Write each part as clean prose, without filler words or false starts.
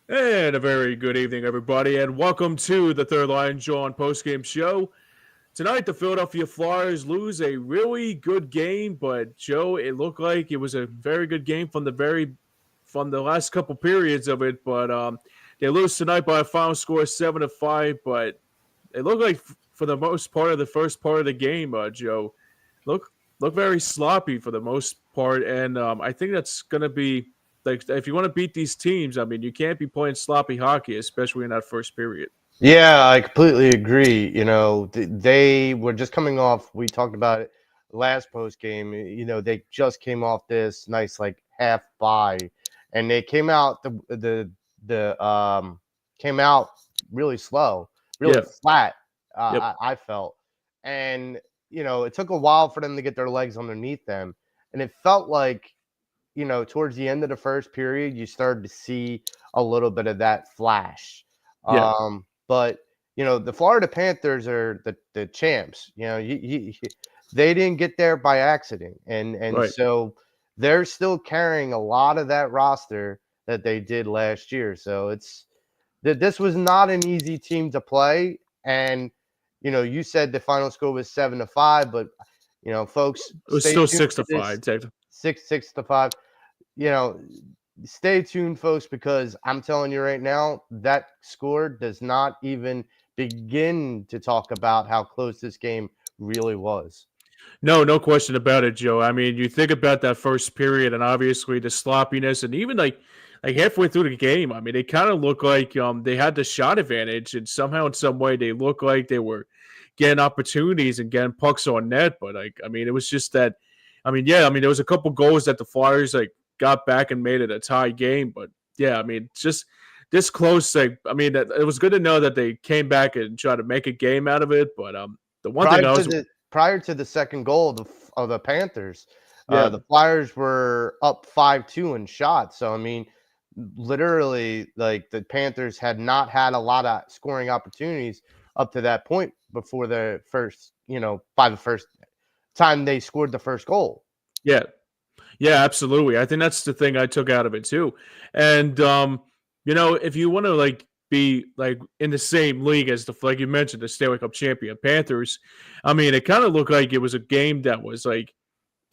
And a very good evening, everybody, and welcome to the third Line Jawn postgame show. Tonight, the Philadelphia Flyers lose a really good game, but Joe, it looked like it was a very good game from the last couple periods of it. But they lose tonight by a final score of 7-5. But it looked like for the most part of the first part of the game, Joe, look look very sloppy for the most part, and I think that's going to be like if you want to beat these teams, I mean, you can't be playing sloppy hockey, especially in that first period. Yeah, I completely agree. They were just coming off. We talked about it last post game. They just came off this nice like half bye, and they came out the came out really slow, really Yeah. flat. Yep. I felt, and it took a while for them to get their legs underneath them, and it felt like towards the end of the first period, you started to see a little bit of that flash. Yeah. But the Florida Panthers are the champs. They didn't get there by accident, and Right. so they're still carrying a lot of that roster that they did last year. So it's that this was not an easy team to play. And you said the final score was 7-5, but folks, It was stay still tuned six for to this five. Technically. 6-5. You know, stay tuned, folks, because I'm telling you right now, that score does not even begin to talk about how close this game really was. No, no question about it, Joe. I mean, you think about that first period, and obviously the sloppiness, and even like halfway through the game, I mean, they kind of look like they had the shot advantage, and somehow in some way they look like they were getting opportunities and getting pucks on net. But like, I mean, it was just that. I mean, yeah, I mean, there was a couple goals that the Flyers like got back and made it a tie game, but yeah, I mean, just this close. Like, I mean, it was good to know that they came back and tried to make a game out of it. But the one thing Prior I to was the prior to the second goal of the Panthers, yeah. the Flyers were up 5-2 in shots. So I mean, literally, like the Panthers had not had a lot of scoring opportunities up to that point before the first, by the first time they scored the first goal. Yeah, yeah, absolutely. I think that's the thing I took out of it too. And if you want to like be like in the same league as the like you mentioned, the Stanley Cup champion Panthers, I mean, it kind of looked like it was a game that was like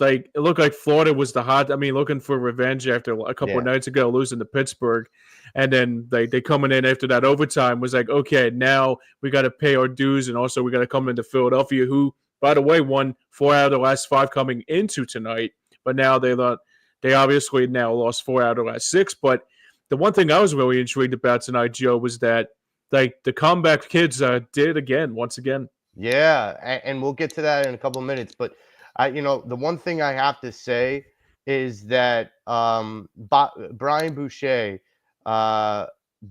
it looked like Florida was the hot. I mean, looking for revenge after a couple of Yeah. nights ago losing to Pittsburgh, and then they coming in after that overtime was like, okay, now we got to pay our dues, and also we got to come into Philadelphia, who by the way won 4 out of the last 5 coming into tonight, but now they obviously now lost 4 out of the last 6. But the one thing I was really intrigued about tonight, Joe, was that like the comeback kids did again once again. Yeah, and we'll get to that in a couple of minutes. But the one thing I have to say is that Brian Boucher uh,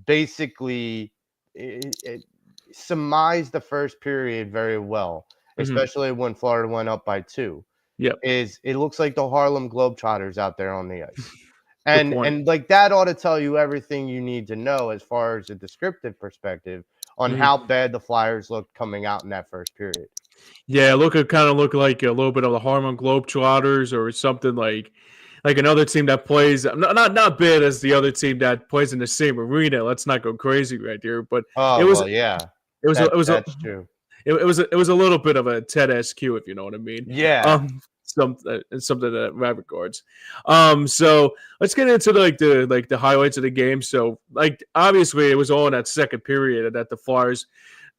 basically it surmised the first period very well, Hmm. especially when Florida went up by 2. Yep, Is it looks like the Harlem Globetrotters out there on the ice. good And point. and like that ought to tell you everything you need to know as far as a descriptive perspective on Mhm. how bad the Flyers looked coming out in that first period. Yeah, it kind of look like a little bit of the Harlem Globetrotters or something like another team that plays not bad as the other team that plays in the same arena. Let's not go crazy right there, but it Oh, was well, yeah. it was a, That it was a that's true. it was a little bit of a Ted SQ, if you know what I mean. Yeah. Something in that regards. So let's get into the highlights of the game. So like obviously it was all in that second period that the Flyers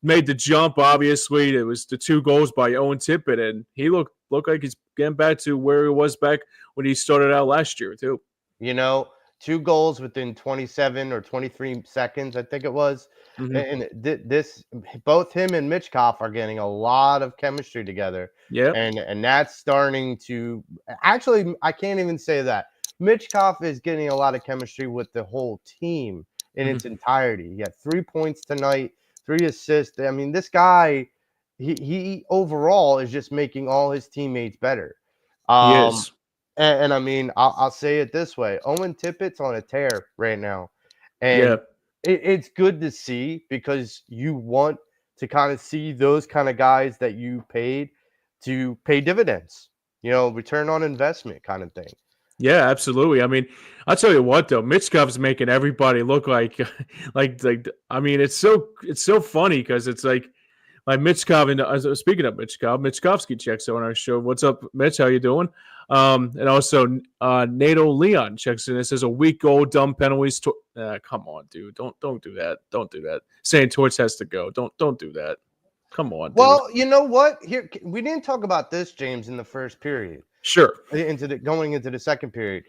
made the jump. Obviously, it was the 2 goals by Owen Tippett, and he looked like he's getting back to where he was back when he started out last year too. You know, 2 goals within 27 or 23 seconds, I think it was. Hmm. And this both him and Mitchkov are getting a lot of chemistry together. Yep. And that's starting to actually, I can't even say that. Mitchkov is getting a lot of chemistry with the whole team in its Hmm. entirety. He had 3 points tonight, 3 assists. I mean, this guy, he overall is just making all his teammates better. He Um, is. and I mean, I'll say it this way: Owen Tippett's on a tear right now, Yeah. and it's good to see because you want to kind of see those kind of guys that you paid to pay dividends, return on investment kind of thing. Yeah, absolutely. I mean, I'll tell you what though, Mitchkov's making everybody look like, like. I mean, it's so funny because it's like Mitchkov and speaking of Mitchkov, Mitchkovsky checks in on our show. What's up, Mitch? How you doing? And also NATO Leon checks in. It says a week goal, dumb penalties. Come on, dude. Don't do that. Don't do that. Saying Torch has to go. Don't do that. Come on, dude. Well, you know what? Here we didn't talk about this, James, in the first period. Sure. Going into the second period.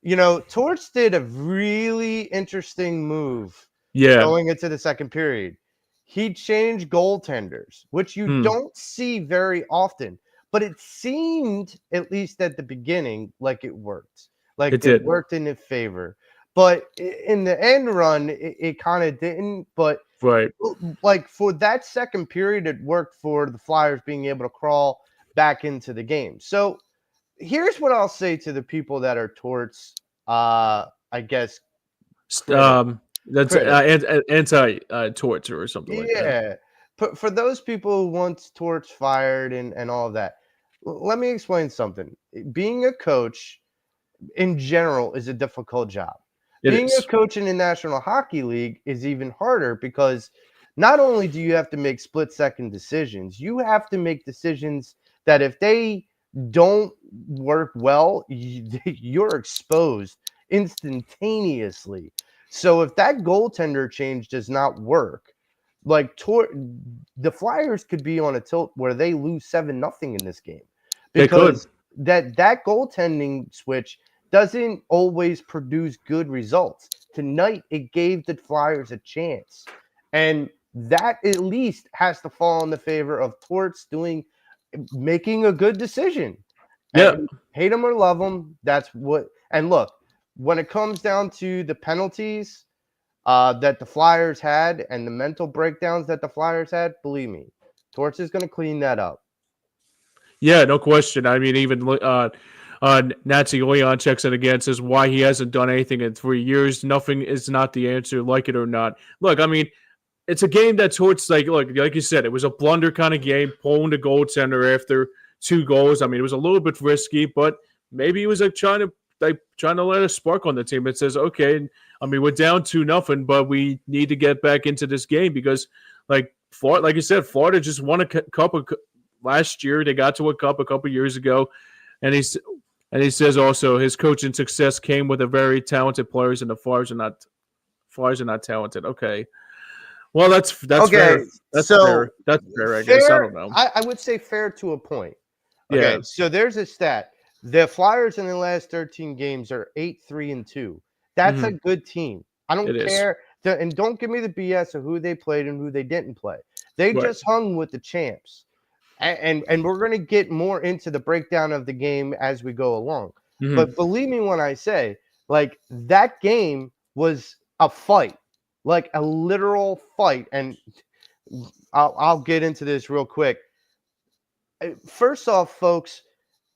You know, Torch did a really interesting move Yeah. going into the second period. He changed goaltenders, which you don't see very often, but it seemed, at least at the beginning, like it worked. Like It did. worked in his favor. But in the end run, it kind of didn't. But Right. like for that second period, it worked for the Flyers being able to crawl back into the game. So here's what I'll say to the people that are Torts, I guess, That's anti torch or something like that. yeah. For those people who want Torch fired and all of that, let me explain something. Being a coach in general is a difficult job. Being a coach in the National Hockey League is even harder because not only do you have to make split-second decisions, you have to make decisions that if they don't work well, you're exposed instantaneously. So if that goaltender change does not work, like the Flyers could be on a tilt where they lose 7-0 in this game because that goaltending switch doesn't always produce good results. Tonight, it gave the Flyers a chance, and that at least has to fall in the favor of Torts making a good decision. Yeah. And hate him or love him, that's what. And look, when it comes down to the penalties that the Flyers had and the mental breakdowns that the Flyers had, believe me, Torts is going to clean that up. Yeah, no question. I mean, even Nancy Leon checks in again, says why he hasn't done anything in 3 years. Nothing is not the answer, like it or not. Look, I mean, it's a game that Torts, like you said, it was a blunder kind of game, pulling the goaltender after 2 goals. I mean, it was a little bit risky, but maybe he was trying to let a spark on the team. It says, okay, I mean, we're down 2-0, but we need to get back into this game because, like you said, Florida just won a cup last year. They got to a cup a couple years ago, and he says also his coaching success came with a very talented players, and the Flyers are not talented. Okay, well that's okay. Fair. That's fair. That's fair. I guess I don't know. I would say fair to a point. Okay, yeah. So there's a stat. The Flyers in the last 13 games are 8-3-2. That's a good team. I don't care. And don't give me the BS of who they played and who they didn't play. They just hung with the champs. And we're going to get more into the breakdown of the game as we go along. But believe me when I say, like, that game was a fight, like a literal fight. And I'll get into this real quick. First off, folks,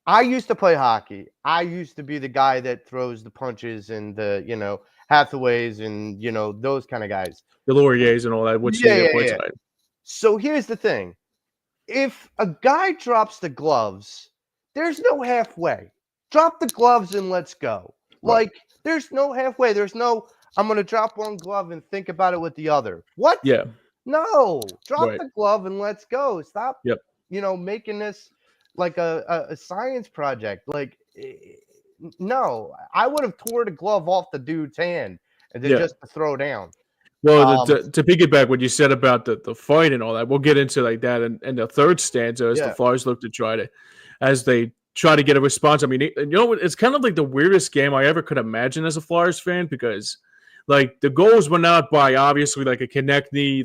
I used to play hockey. I used to be the guy that throws the punches and the, Hathaways and, those kind of guys. The Lauriers and all that. Which yeah. So here's the thing. If a guy drops the gloves, there's no halfway. Drop the gloves and let's go. Right. Like, there's no halfway. There's no, I'm going to drop one glove and think about it with the other. What? Yeah. No. Drop the glove and let's go. Stop, making this like a science project. Like, no. I would have tore the glove off the dude's hand and then just to throw down. Well, to piggyback what you said about the fight and all that, we'll get into like that in the third stanza as the Flyers look to try to get a response. I mean, it's kind of like the weirdest game I ever could imagine as a Flyers fan because, like, the goals went out by obviously like a Konechny,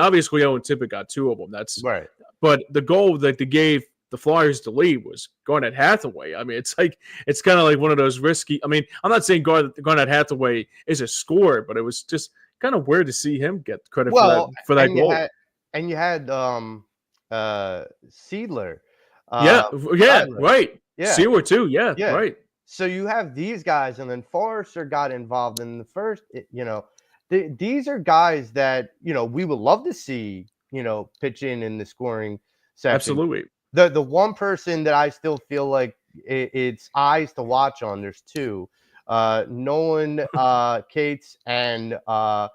obviously Owen Tippett got 2 of them. That's right. But the goal that they gave the Flyers to lead was Garnet Hathaway. I mean, it's kind of like one of those risky. I mean, I'm not saying Garnet Hathaway is a scorer, but it was just kind of weird to see him get credit for that goal. You had Seidler. Right. Yeah. Sealer too. Yeah, right. So you have these guys, and then Forrester got involved in the first. These are guys that we would love to see pitch in the scoring section. Absolutely. The one person that I still feel like it's eyes to watch on. There's two, Nolan Cates and Joel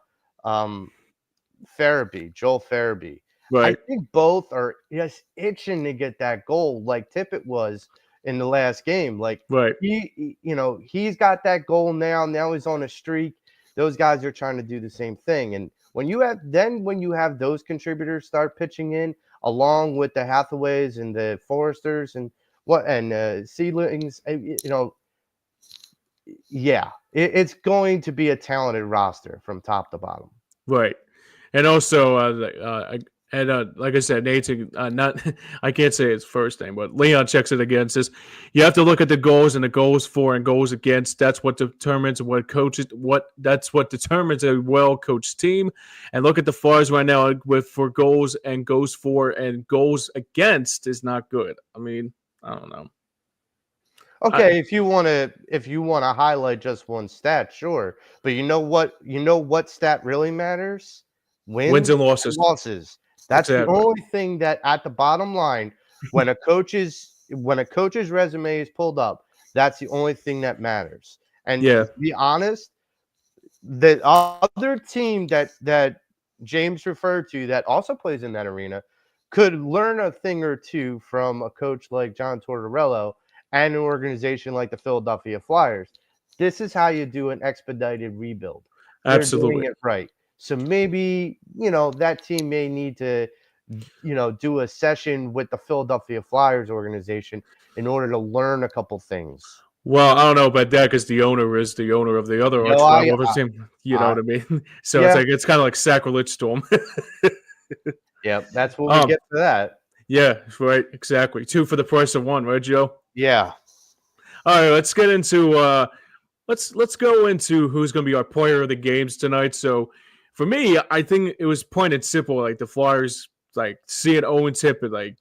Farabee. I Right. think both are just itching to get that goal, like Tippett was in the last game. Like Right. he's got that goal now. Now he's on a streak. Those guys are trying to do the same thing. And when you have those contributors start pitching in, along with the Hathaways and the Foresters and Seedlings, yeah, it's going to be a talented roster from top to bottom. Right. And also, like I said, Nathan, not I can't say his first name, but Leon checks it again. Says you have to look at the goals and the goals for and goals against. That's what determines That's what determines a well coached team. And look at the Flyers right now for goals and goals for and goals against is not good. I mean, I don't know. Okay, if you want to highlight just one stat, sure. But you know what stat really matters? Wins and losses. That's the Exactly. only thing that at the bottom line, when a coach's resume is pulled up, that's the only thing that matters. And Yeah. to be honest, the other team that James referred to that also plays in that arena could learn a thing or two from a coach like John Tortorella and an organization like the Philadelphia Flyers. This is how you do an expedited rebuild. They're doing Absolutely. it right. So maybe, that team may need to, do a session with the Philadelphia Flyers organization in order to learn a couple things. Well, I don't know about that because the owner is the owner of the other arch rival of his team. You know what I mean? So Yeah. it's kind of like sacrilege to him. Yep, that's what we get for that. Yeah, right. Exactly. 2 for the price of 1, right, Joe? Yeah. All right, let's get into let's go into who's going to be our player of the games tonight. So for me, I think it was plain and simple. Like the Flyers, like seeing Owen Tippett, like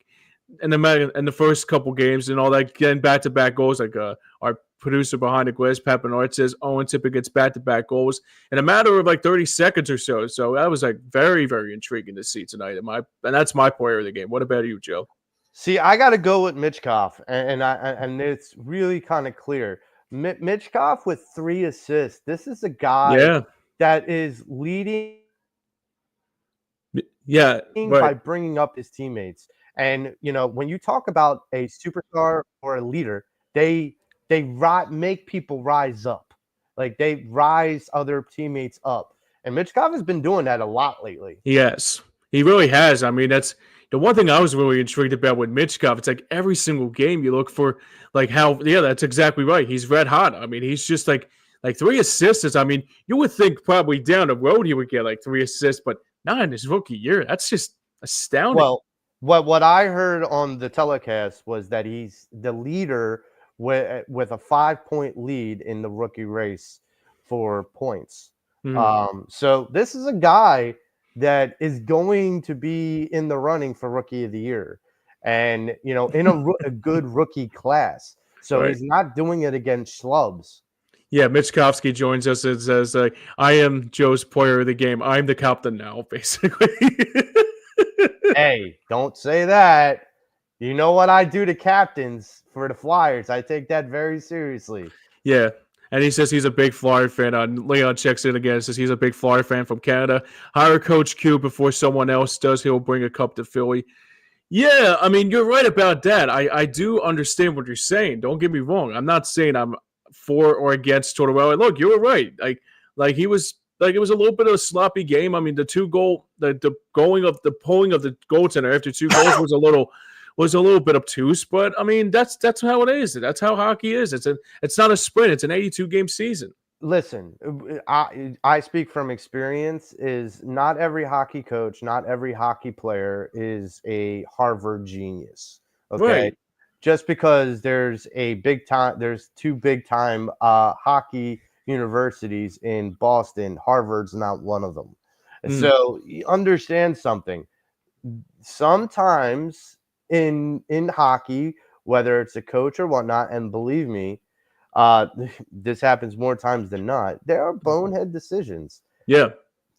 in the first couple games and all that, getting back-to-back goals. Like our producer behind the glass, Pat Bernard, says Owen Tippett gets back-to-back goals in a matter of like 30 seconds or so. So that was like very, very intriguing to see tonight. And that's my player of the game. What about you, Joe? See, I got to go with Michkov, and it's really kind of clear. Michkov with 3 assists. This is a guy that is leading by bringing up his teammates. And, when you talk about a superstar or a leader, they make people rise up. Like they rise other teammates up. And Michkov has been doing that a lot lately. Yes, he really has. I mean, that's the one thing I was really intrigued about with Michkov. It's like every single game you look for, like how. Yeah, that's exactly right. He's red hot. I mean, he's just like 3 assists. I mean, you would think probably down the road he would get like 3 assists, but not in his rookie year. That's just astounding. Well, what I heard on the telecast was that he's the leader with a 5-point lead in the rookie race for points. So this is a guy that is going to be in the running for rookie of the year, and in a good rookie class. So he's not doing it against schlubs. Yeah, Mitch Kovsky joins us and says, I am Joe's player of the game. I'm the captain now, basically. Hey, don't say that. You know what I do to captains for the Flyers. I take that very seriously. Yeah. And he says he's a big Flyer fan. Leon checks in again and says he's a big Flyer fan from Canada. Hire Coach Q before someone else does. He'll bring a cup to Philly. Yeah, I mean, you're right about that. I do understand what you're saying. Don't get me wrong. I'm not saying I'm for or against Tortorella. Look, you were right. Like he was like it was a little bit of a sloppy game. I mean, the pulling of the goaltender after 2 goals was a little bit obtuse, but I mean that's how it is. That's how hockey is. It's not a sprint. It's an 82-game season. Listen, I speak from experience. Is not every hockey coach, not every hockey player is a Harvard genius. Okay. Right. Just because there's 2 big time hockey universities in Boston, Harvard's not one of them. So you understand something. Sometimes in hockey, whether it's a coach or whatnot, and believe me, this happens more times than not, there are bonehead decisions. Yeah.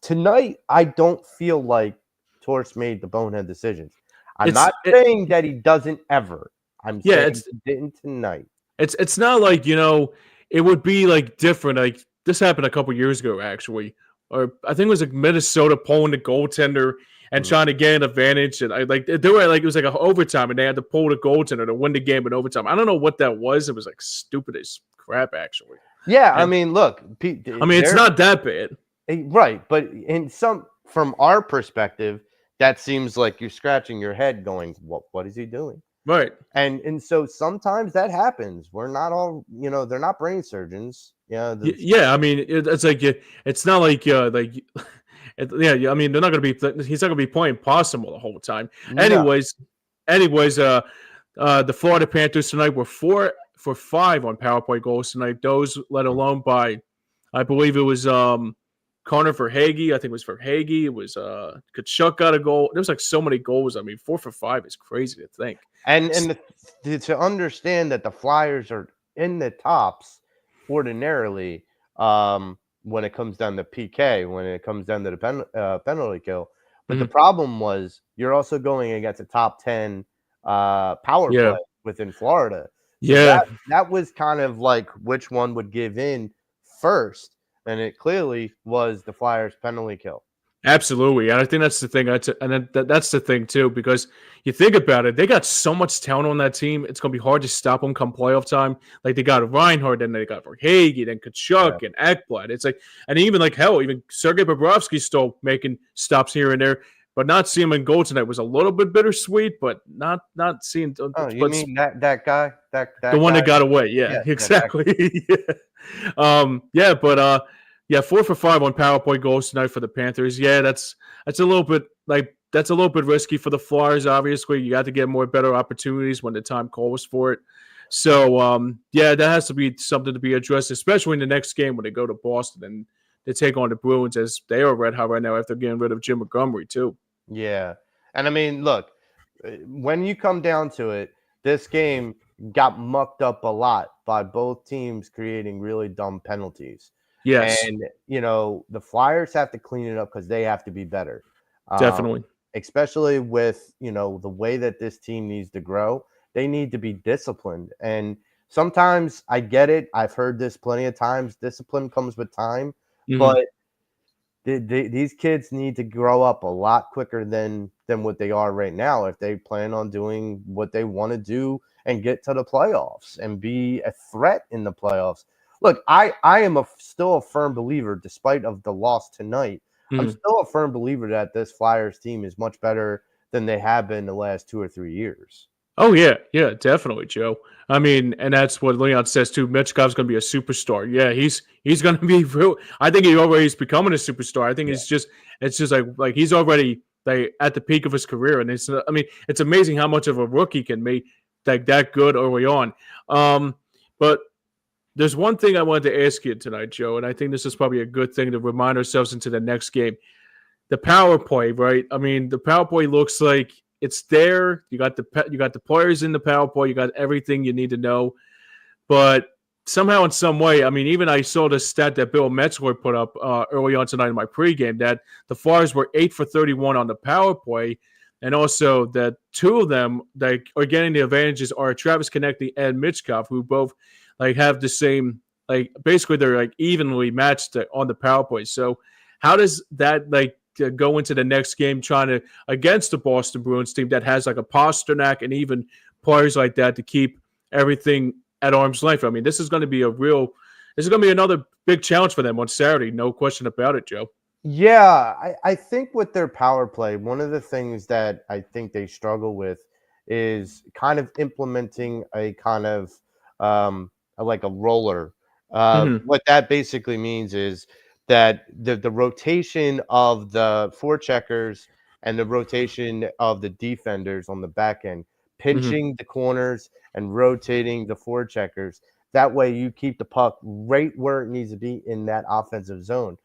Tonight, I don't feel like Torts made the bonehead decisions. I'm not saying that he doesn't ever. I'm Yeah, saying he didn't tonight. it's not like, it would be like different. Like this happened a couple years ago, actually, or I think it was like Minnesota pulling the goaltender and Mhm. trying to gain an advantage, and I like they were like it was like a overtime, and they had to pull the goaltender to win the game in overtime. I don't know what that was. It was like stupid as crap, actually. Yeah, I And mean, look, I mean, it's they're not that bad, right, but from our perspective, that seems like you're scratching your head, going, "What is he doing?" right? And so sometimes that happens. We're not all, they're not brain surgeons. Yeah, Yeah, I mean, it's like it's not like yeah, yeah. I mean, they're not gonna be. He's not gonna be playing possum the whole time. no, Anyways, the Florida Panthers tonight were 4 for 5 on power play goals tonight. Those led alone by, I believe it was Connor for Hagee. I think it was for Hagee. It was Kachuk got a goal. There was like so many goals. I mean, 4 for 5 is crazy to think. and to understand that the Flyers are in the tops ordinarily, when it comes down to PK, when it comes down to the penalty kill. But the Mhm. problem was you're also going against a top 10 power Yeah, play within Florida. So yeah. that was kind of like which one would give in first, and it clearly was the Flyers penalty kill. Absolutely, and I think that's the thing. That's the thing too, because you think about it, they got so much talent on that team. It's gonna be hard to stop them come playoff time. Like they got Reinhardt, then they got Verhaeghe, then Yeah. Kachuk and Ekblad. It's like, and even like hell, even Sergei Bobrovsky's still making stops here and there. But not seeing him in goal tonight was a little bit bittersweet. But not seeing, Oh, you but mean that guy? the That one guy? that got away, yeah, Yeah, yeah, that exactly. Yeah. Yeah, but yeah, 4 for 5 on power play goals tonight for the Panthers. Yeah, that's a little bit that's a little bit risky for the Flyers. Obviously, you got to get more better opportunities when the time calls for it. So yeah, that has to be something to be addressed, especially in the next game when they go to Boston and they take on the Bruins, as they are red hot right now after getting rid of Jim Montgomery too. yeah. And I mean, look, when you come down to it, this game got mucked up a lot by both teams creating really dumb penalties. Yes, And, the Flyers have to clean it up because they have to be better. Um, definitely. Especially with, the way that this team needs to grow, they need to be disciplined. And sometimes I get it. I've heard this plenty of times. Discipline comes with time, Hmm. but these kids need to grow up a lot quicker than what they are right now if they plan on doing what they want to do and get to the playoffs and be a threat in the playoffs. Look, I am still a firm believer, despite of the loss tonight. I'm Hmm. still a firm believer that this Flyers team is much better than they have been the last 2 or 3 years. Oh yeah, yeah, definitely, Joe. I mean, and that's what Leon says too. Mitchkov's going to be a superstar. Yeah, he's going to be real. I think he already is becoming a superstar. I think Yeah. it's just like he's already like at the peak of his career, and I mean, it's amazing how much of a rookie can be like that good early on. But there's one thing I wanted to ask you tonight, Joe, and I think this is probably a good thing to remind ourselves into the next game. The power play, right? I mean, the power play looks like it's there. You got the players in the power play. You got everything you need to know. But somehow, in some way, I mean, even I saw the stat that Bill Metzler put up early on tonight in my pregame that the Flyers were 8 for 31 on the power play, and also that two of them that are getting the advantages are Travis Konecny and Mitchkov, who both like have the same basically they're like evenly matched on the power play. So how does that go into the next game trying to against the Boston Bruins team that has like a Pasternak and even players like that to keep everything at arm's length? I mean, this is going to be this is going to be another big challenge for them on Saturday. No question about it, Joe. Yeah, I think with their power play, one of the things that I think they struggle with is kind of implementing a kind of like a roller. Hmm. What that basically means is that the rotation of the forecheckers and the rotation of the defenders on the back end, Hmm. pinching the corners and rotating the forecheckers. That way you keep the puck right where it needs to be in that offensive zone,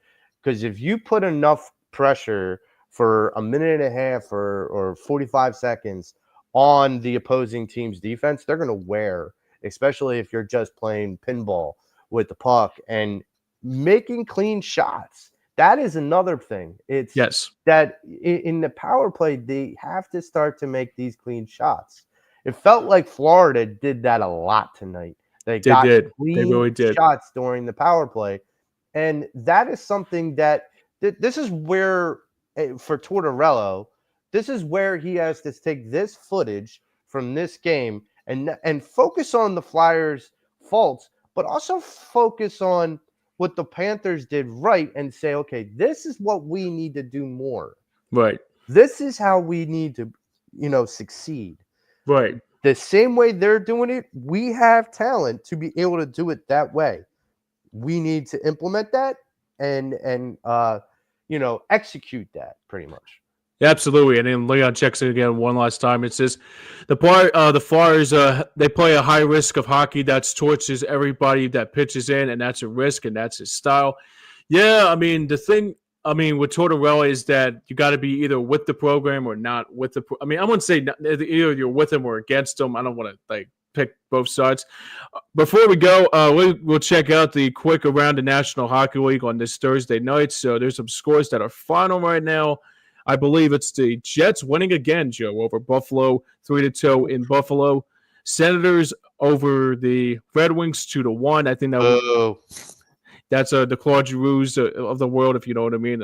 because if you put enough pressure for a minute and a half or 45 seconds on the opposing team's defense, they're going to wear, especially if you're just playing pinball with the puck and making clean shots. That is another thing. It's Yes. that in the power play, they have to start to make these clean shots. It felt like Florida did that a lot tonight. They They got did. They clean really did. shots during the power play, and that is something that this is where for Tortorello, this is where he has to take this footage from this game and focus on the Flyers' faults, but also focus on what the Panthers did right and say, okay, this is what we need to do more. Right. This is how we need to, succeed. Right. The same way they're doing it, we have talent to be able to do it that way. We need to implement that and execute that pretty much. Absolutely, and then Leon checks it again one last time. It says the Flyers they play a high risk of hockey that torches everybody that pitches in, and that's a risk, and that's his style. Yeah, I mean the thing. I mean with Tortorella is that you got to be either with the program or not with the. I mean I wouldn't say either you're with him or against him. I don't want to pick both sides. Before we go, we'll check out the quick around the National Hockey League on this Thursday night. So there's some scores that are final right now. I believe it's the Jets winning again, Joe, over Buffalo, 3-2 in Buffalo. Senators over the Red Wings 2-1. I think that's the Claude Giroux of the world, if you know what I mean.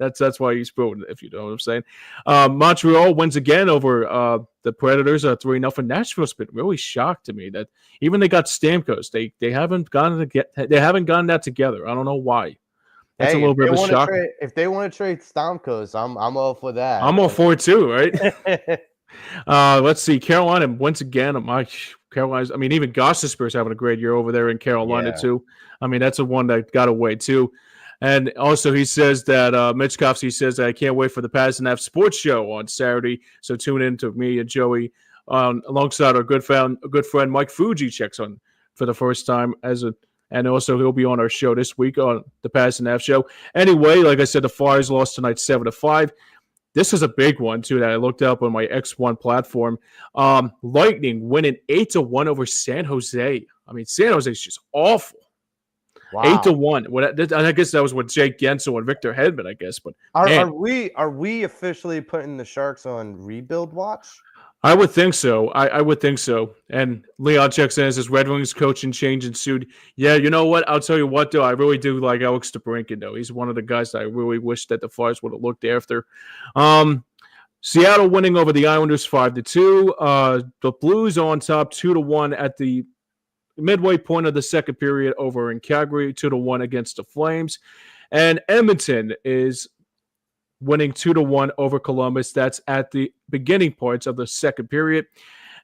That's why you spoke, if you know what I'm saying. Montreal wins again over the Predators, 3-0. Nashville's been really shocked to me that even they got Stamkos, they haven't gotten that together. I don't know why. That's a little bit of a shock. If they want to trade Stamkos, I'm all for that. I'm all for it too, right? Let's see. Carolina once again. Carolina's. I mean, even Gostisbehere's having a great year over there in Carolina too. I mean, that's the one that got away too. And also, he says that Mitchkovsky says that I can't wait for the Pass and F Sports Show on Saturday. So tune in to me and Joey alongside our good friend Mike Fuji checks on for the first time and also he'll be on our show this week on the Pass and F Show. Anyway, like I said, the Flyers lost tonight 7-5. This is a big one too that I looked up on my X1 platform. Lightning winning 8-1 over San Jose. I mean, San Jose is just awful. Wow. 8-1. I guess that was with Jake Gensel and Victor Hedman, I guess. But are we officially putting the Sharks on rebuild watch? I would think so. I would think so. And Leon checks in and says Red Wings coaching change ensued. Yeah, you know what? I'll tell you what, though. I really do like Alex DeBrincat, though. He's one of the guys that I really wish that the Flyers would have looked after. Seattle winning over the Islanders 5-2. The Blues on top 2-1 at the midway point of the second period over in Calgary, 2-1 against the Flames. And Edmonton is winning 2-1 over Columbus. That's at the beginning points of the second period.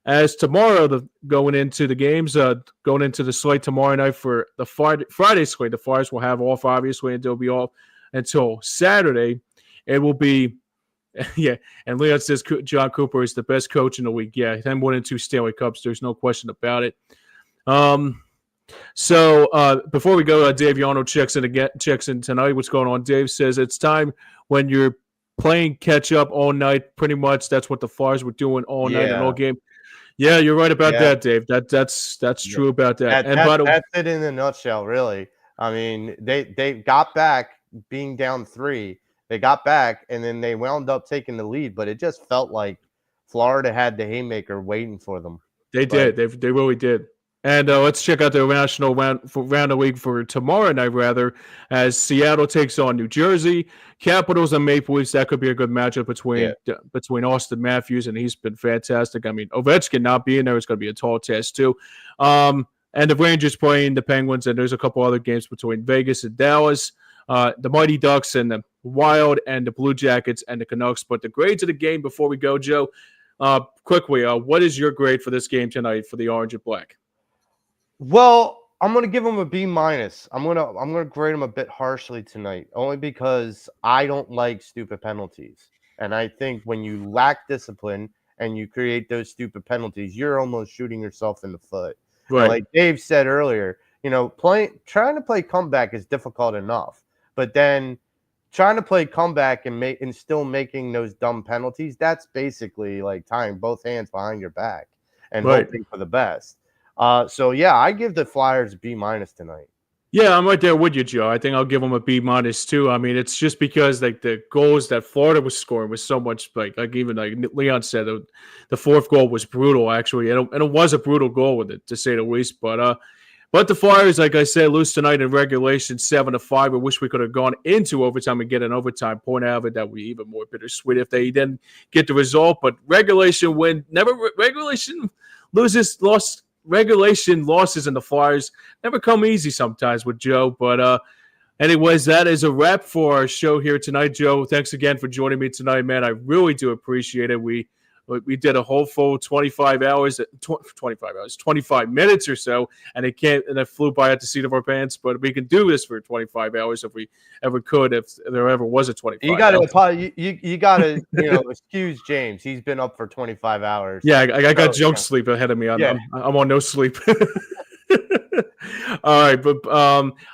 As tomorrow, going into the games, going into the slate tomorrow night for the Friday slate, the Flyers will have off, obviously, and they'll be off until Saturday. It will be, yeah, and Leon says John Cooper is the best coach in the league. Yeah, him winning 2 Stanley Cups, there's no question about it. So before we go, Dave Yarno checks in tonight. What's going on? Dave says it's time when you're playing catch up all night. Pretty much that's what the Flyers were doing all night and all game. Yeah, you're right about that, Dave. That's true about that. That's it in a nutshell, really. I mean, they got back being down 3. They got back and then they wound up taking the lead, but it just felt like Florida had the haymaker waiting for them. They did. They really did. And let's check out the national round of the league for tomorrow night, rather, as Seattle takes on New Jersey. Capitals and Maple Leafs, that could be a good matchup between Austin Matthews, and he's been fantastic. I mean, Ovechkin not being there is going to be a tall task, too. And the Rangers playing the Penguins, and there's a couple other games between Vegas and Dallas, the Mighty Ducks and the Wild, and the Blue Jackets and the Canucks. But the grades of the game before we go, Joe, quickly, what is your grade for this game tonight for the Orange and Black? Well, I'm gonna give him a B-. I'm gonna grade him a bit harshly tonight, only because I don't like stupid penalties, and I think when you lack discipline and you create those stupid penalties, you're almost shooting yourself in the foot. Right. And like Dave said earlier, trying to play comeback is difficult enough, but then trying to play comeback and still making those dumb penalties, that's basically like tying both hands behind your back and hoping for the best. So yeah, I give the Flyers B- tonight. Yeah, I'm right there with you, Joe. I think I'll give them a B minus too. I mean, it's just because like the goals that Florida was scoring was so much like even like Leon said, the fourth goal was brutal actually, and it was a brutal goal with it to say the least. But the Flyers, like I said, lose tonight in regulation 7-5. I wish we could have gone into overtime and get an overtime point out of it. That would be even more bittersweet if they didn't get the result. But regulation win, never regulation regulation losses in the Flyers never come easy sometimes with Joe. But anyways, that is a wrap for our show here tonight, Joe. Thanks again for joining me tonight, man. I really do appreciate it. We did a whole full 25 hours, 25 minutes or so, and it flew by at the seat of our pants. But we can do this for 25 hours if we ever could, if there ever was a 25. You got to you got to excuse James. He's been up for 25 hours. Yeah, I got junk sleep ahead of me. I'm on no sleep. All right, but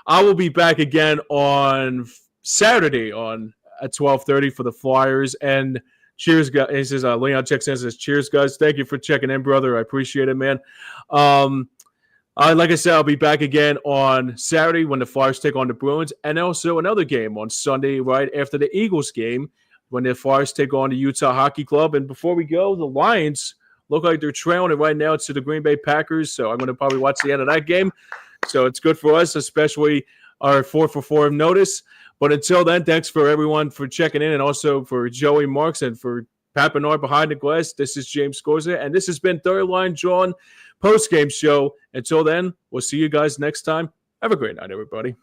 I will be back again on Saturday at 12:30 for the Flyers. And cheers, guys. He says, Leon checks in and says, cheers, guys. Thank you for checking in, brother. I appreciate it, man. Like I said, I'll be back again on Saturday when the Flyers take on the Bruins, and also another game on Sunday right after the Eagles game when the Flyers take on the Utah Hockey Club. And before we go, the Lions look like they're trailing it right now to the Green Bay Packers, so I'm going to probably watch the end of that game. So it's good for us, especially our 4-for-4 notice. But until then, thanks for everyone for checking in, and also for Joey Marks and for Pat Bernard behind the glass. This is James Scorza, and this has been Third Line Jawn Postgame Show. Until then, we'll see you guys next time. Have a great night, everybody.